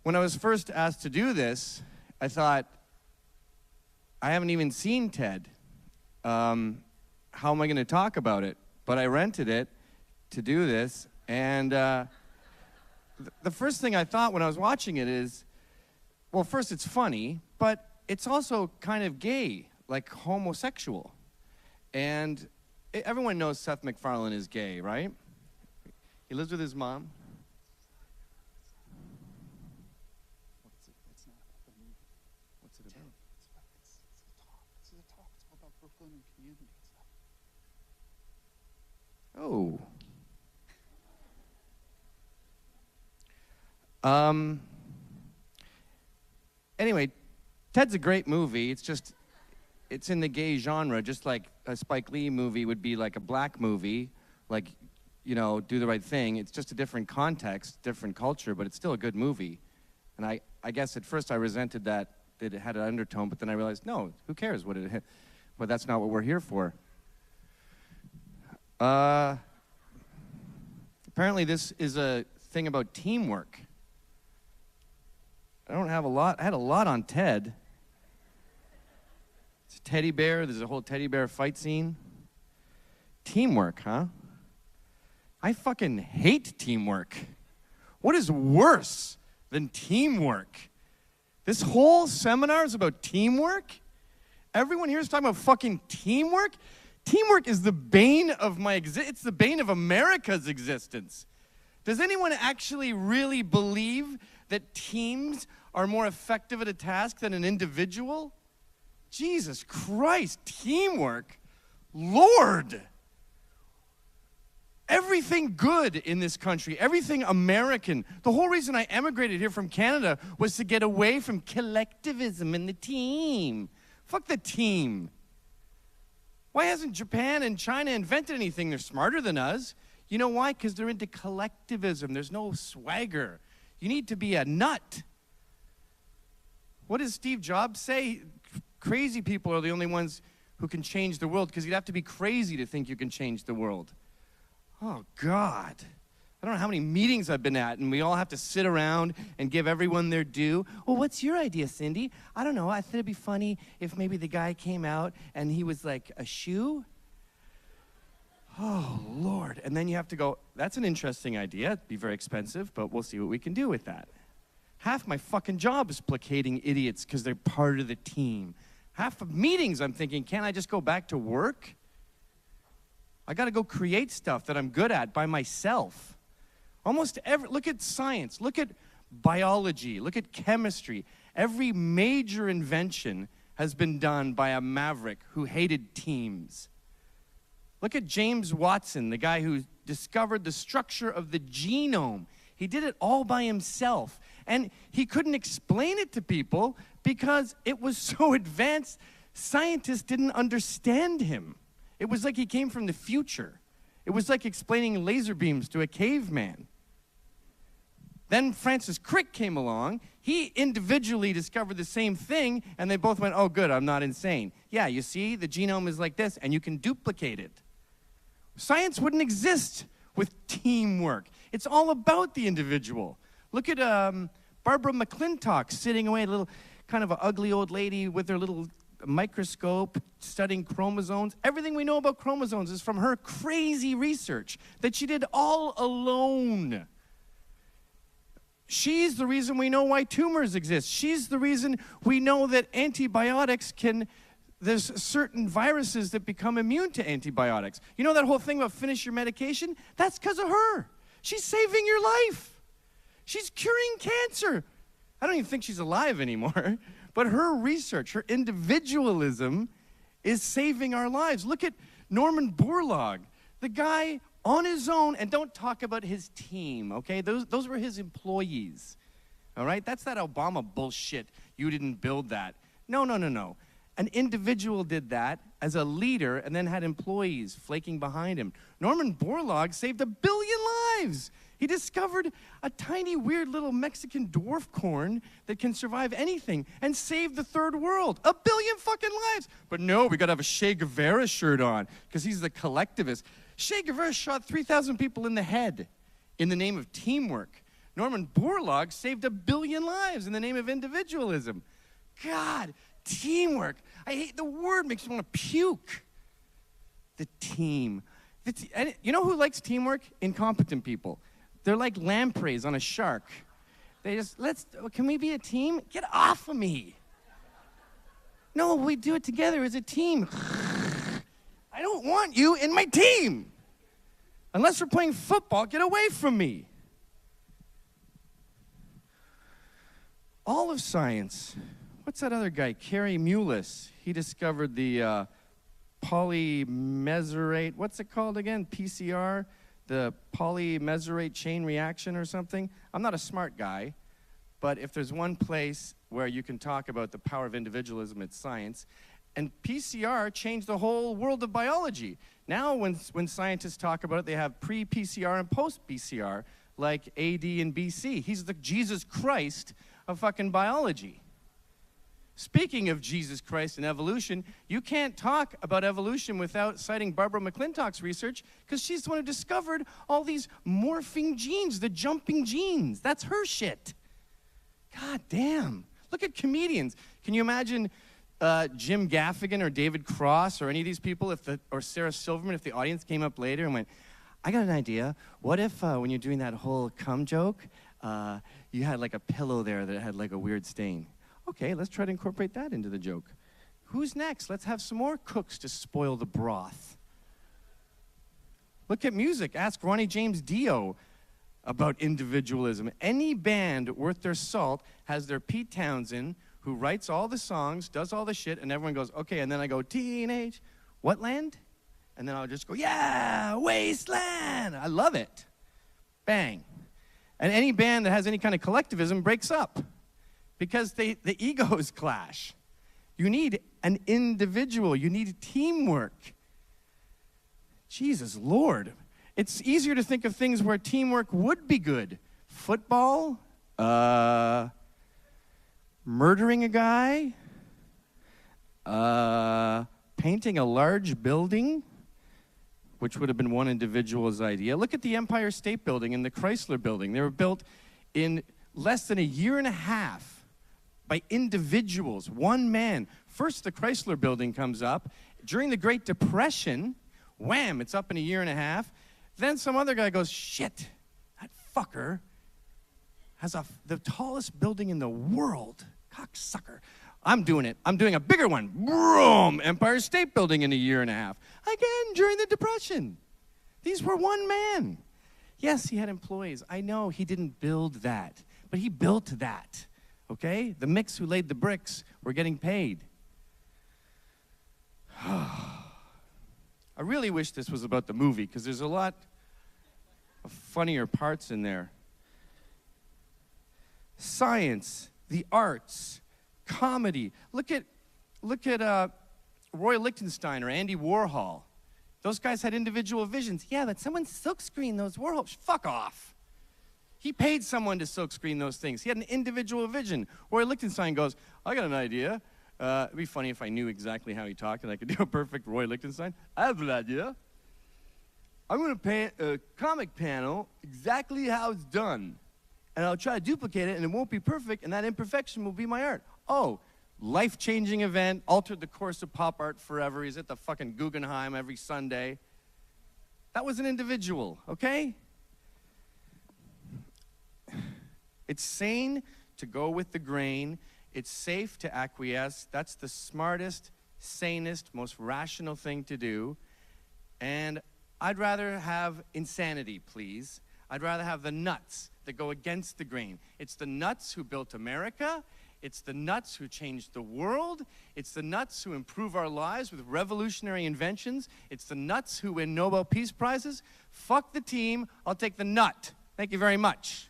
when I was first asked to do this, I thought, I haven't even seen TED. How am I going to talk about it? But I rented it to do this, and the first thing I thought when I was watching it is, well, first it's funny, but it's also kind of gay, like homosexual. And everyone knows Seth MacFarlane is gay, right? He lives with his mom. It's not about the movie. What's it about? It's a talk. This is a talk. It's all about Brooklyn and community and stuff. Oh. Anyway, Ted's a great movie. It's in the gay genre, just like a Spike Lee movie would be like a black movie, like, you know, Do the Right Thing. It's just a different context, different culture, but it's still a good movie. And I guess at first I resented that it had an undertone, but then I realized, no, who cares what it, but that's not what we're here for. Apparently this is a thing about teamwork. I had a lot on TED. It's a teddy bear, there's a whole teddy bear fight scene. Teamwork, huh? I fucking hate teamwork. What is worse than teamwork? This whole seminar is about teamwork? Everyone here is talking about fucking teamwork? Teamwork is the bane of it's the bane of America's existence. Does anyone actually really believe that teams are more effective at a task than an individual? Jesus Christ, teamwork? Lord! Everything good in this country, everything American, the whole reason I emigrated here from Canada was to get away from collectivism and the team. Fuck the team. Why hasn't Japan and China invented anything? They're smarter than us. You know why? Because they're into collectivism. There's no swagger. You need to be a nut. What does Steve Jobs say? Crazy people are the only ones who can change the world, because you'd have to be crazy to think you can change the world. Oh, God. I don't know how many meetings I've been at, and we all have to sit around and give everyone their due. Well, what's your idea, Cindy? I don't know. I thought it'd be funny if maybe the guy came out and he was like a shoe. Oh, Lord. And then you have to go, that's an interesting idea. It'd be very expensive, but we'll see what we can do with that. Half my fucking job is placating idiots because they're part of the team. Half of meetings I'm thinking, can't I just go back to work? I got to go create stuff that I'm good at by myself. Look at science, look at biology, look at chemistry. Every major invention has been done by a maverick who hated teams. Look at James Watson, the guy who discovered the structure of the genome. He did it all by himself. And he couldn't explain it to people because it was so advanced, scientists didn't understand him. It was like he came from the future. It was like explaining laser beams to a caveman. Then Francis Crick came along. He individually discovered the same thing, and they both went, oh, good, I'm not insane. Yeah, you see, the genome is like this, and you can duplicate it. Science wouldn't exist with teamwork. It's all about the individual. Look at Barbara McClintock sitting away, a little kind of an ugly old lady with her little microscope studying chromosomes. Everything we know about chromosomes is from her crazy research that she did all alone. She's the reason we know why tumors exist. She's the reason we know that antibiotics there's certain viruses that become immune to antibiotics. You know that whole thing about finish your medication? That's because of her. She's saving your life. She's curing cancer. I don't even think she's alive anymore. But her research, her individualism is saving our lives. Look at Norman Borlaug, the guy on his own, and don't talk about his team, okay? Those were his employees, all right? That's that Obama bullshit. You didn't build that. No. An individual did that as a leader and then had employees flaking behind him. Norman Borlaug saved 1 billion lives. He discovered a tiny, weird little Mexican dwarf corn that can survive anything and saved the third world. 1 billion fucking lives. But no, we got to have a Che Guevara shirt on because he's the collectivist. Che Guevara shot 3,000 people in the head in the name of teamwork. Norman Borlaug saved 1 billion lives in the name of individualism. God, teamwork. I hate the word, makes me want to puke. The team. And you know who likes teamwork? Incompetent people. They're like lampreys on a shark. They just, can we be a team? Get off of me. No, we do it together as a team. I don't want you in my team. Unless we're playing football, get away from me. All of science. What's that other guy? Carey Mullis. He discovered the polymesarate, what's it called again? PCR? The polymesarate chain reaction or something? I'm not a smart guy, but if there's one place where you can talk about the power of individualism, it's science. And PCR changed the whole world of biology. Now when scientists talk about it, they have pre-PCR and post-PCR, like AD and BC. He's the Jesus Christ of fucking biology. Speaking of Jesus Christ and evolution, you can't talk about evolution without citing Barbara McClintock's research, because she's the one who discovered all these morphing genes, the jumping genes. That's her shit. God damn. Look at comedians. Can you imagine Jim Gaffigan or David Cross or any of these people, or Sarah Silverman, if the audience came up later and went, I got an idea. What if when you're doing that whole cum joke, you had like a pillow there that had like a weird stain? Okay, let's try to incorporate that into the joke. Who's next? Let's have some more cooks to spoil the broth. Look at music. Ask Ronnie James Dio about individualism. Any band worth their salt has their Pete Townsend, who writes all the songs, does all the shit, and everyone goes, okay, and then I go, teenage, what land? And then I'll just go, yeah, wasteland. I love it. Bang. And any band that has any kind of collectivism breaks up, because the egos clash. You need an individual. You need teamwork. Jesus Lord. It's easier to think of things where teamwork would be good. Football, murdering a guy, painting a large building, which would have been one individual's idea. Look at the Empire State Building and the Chrysler Building. They were built in less than a year and a half by individuals, one man. First, the Chrysler Building comes up. During the Great Depression, wham, it's up in a year and a half. Then some other guy goes, shit, that fucker has the tallest building in the world. Cocksucker. I'm doing it. I'm doing a bigger one. Boom! Empire State Building in a year and a half. Again, during the Depression. These were one man. Yes, he had employees. I know he didn't build that, but he built that. Okay? The mix who laid the bricks were getting paid. I really wish this was about the movie, because there's a lot of funnier parts in there. Science, the arts, comedy. Look at Roy Lichtenstein or Andy Warhol. Those guys had individual visions. Yeah, but someone silkscreened those Warhols. Fuck off. He paid someone to silkscreen those things. He had an individual vision. Roy Lichtenstein goes, I got an idea. It'd be funny if I knew exactly how he talked and I could do a perfect Roy Lichtenstein. I have an idea. I'm going to paint a comic panel exactly how it's done. And I'll try to duplicate it, and it won't be perfect, and that imperfection will be my art. Oh, life-changing event, altered the course of pop art forever. He's at the fucking Guggenheim every Sunday. That was an individual, okay? It's sane to go with the grain. It's safe to acquiesce. That's the smartest, sanest, most rational thing to do. And I'd rather have insanity, please. I'd rather have the nuts that go against the grain. It's the nuts who built America. It's the nuts who changed the world. It's the nuts who improve our lives with revolutionary inventions. It's the nuts who win Nobel Peace Prizes. Fuck the team. I'll take the nut. Thank you very much.